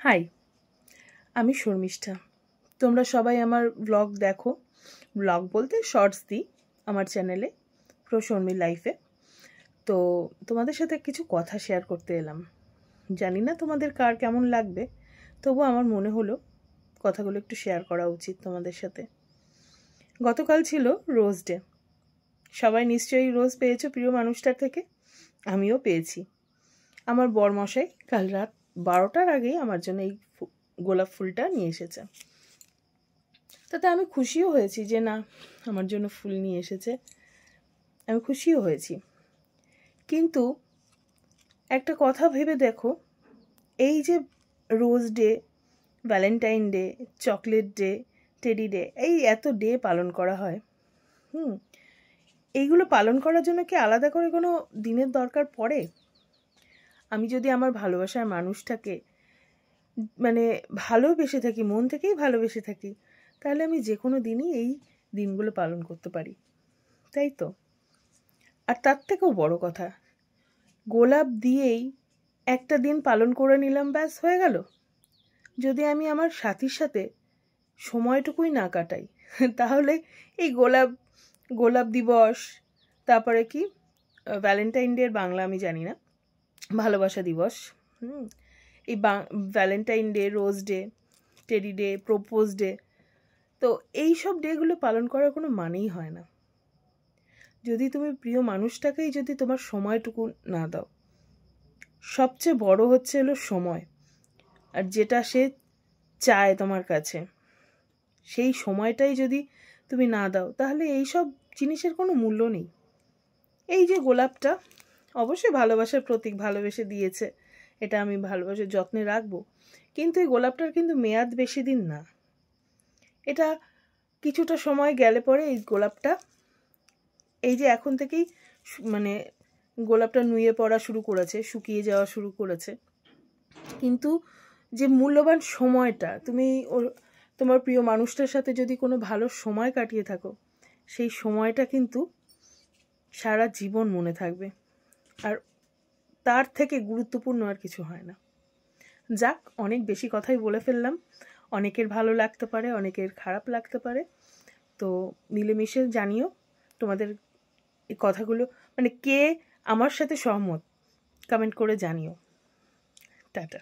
High, আমি শর্মিষ্ঠা। তোমরা সবাই আমার ব্লগ দেখো। ব্লগ বলতে শর্টস দিই আমার চ্যানেলে প্রো শর্মি লাইফে। তো তোমাদের সাথে কিছু কথা শেয়ার করতে এলাম। জানি না তোমাদের কার কেমন লাগবে, তবু আমার মনে হলো কথাগুলো একটু শেয়ার করা উচিত তোমাদের সাথে। গতকাল ছিল রোজ ডে। সবাই নিশ্চয়ই রোজ পেয়েছো প্রিয় মানুষটার থেকে। আমিও পেয়েছি। আমার বরমশাই কাল রাত 12টার আগেই আমার জন্য এই গোলাপ ফুলটা নিয়ে এসেছে। তাতে আমি খুশিও হয়েছি যে না, আমার জন্য ফুল নিয়ে এসেছে, আমি খুশিও হয়েছি। কিন্তু একটা কথা ভেবে দেখো, এই যে rose day, Valentine day, chocolate day, teddy day, এই এত ডে পালন করা হয়, এইগুলো পালন করার জন্য কি আলাদা করে কোনো দিনের দরকার পড়ে? আমি যদি আমার ভালোবাসার মানুষটাকে ভালোবেসে থাকি, মন থেকেই ভালোবেসে থাকি, তাহলে আমি যে কোনো দিনই এই দিনগুলো পালন করতে পারি, তাই তো? আর তার থেকেও বড় কথা, গোলাপ দিয়েই একটা দিন পালন করে নিলাম, ব্যাস হয়ে গেল। যদি আমি আমার সাথীর সাথে সময়টুকুই না কাটাই, তাহলে এই গোলাপ দিবস, তারপরে কি ভ্যালেন্টাইন ডে এর বাংলা আমি জানি না, ভালোবাসা দিবস, এই Valentine day, rose day, teddy day, propose day, তো এই সব ডেগুলো পালন করার কোনো মানেই হয় না যদি তুমি প্রিয় মানুষটাকেই যদি তোমার সময়টুকু না দাও। সবচেয়ে বড় হচ্ছে হলো সময়, আর যেটা সে চায় তোমার কাছে, সেই সময়টাই যদি তুমি না দাও, তাহলে এই সব জিনিসের কোনো মূল্য নেই। এই যে গোলাপটা অবশ্যই ভালোবাসার প্রতীক, ভালোবেসে দিয়েছে, এটা আমি ভালোবাসে যত্নে রাখবো, কিন্তু এই গোলাপটার কিন্তু মেয়াদ বেশি দিন না। এটা কিছুটা সময় গেলে পরে এই গোলাপটা, এই যে এখন থেকেই গোলাপটা নুয়ে পড়া শুরু করেছে, শুকিয়ে যাওয়া শুরু করেছে, কিন্তু যে মূল্যবান সময়টা তুমি তোমার প্রিয় মানুষটার সাথে যদি কোনো ভালো সময় কাটিয়ে থাকো, সেই সময়টা কিন্তু সারা জীবন মনে থাকবে। আর তার থেকে গুরুত্বপূর্ণ আর কিছু হয় না। যাক, অনেক বেশি কথাই বলে ফেললাম। অনেকের ভালো লাগতে পারে, অনেকের খারাপ লাগতে পারে। তো মিলেমিশে জানিও তোমাদের এই কথাগুলো, কে আমার সাথে সহমত, কমেন্ট করে জানিও। টাটা।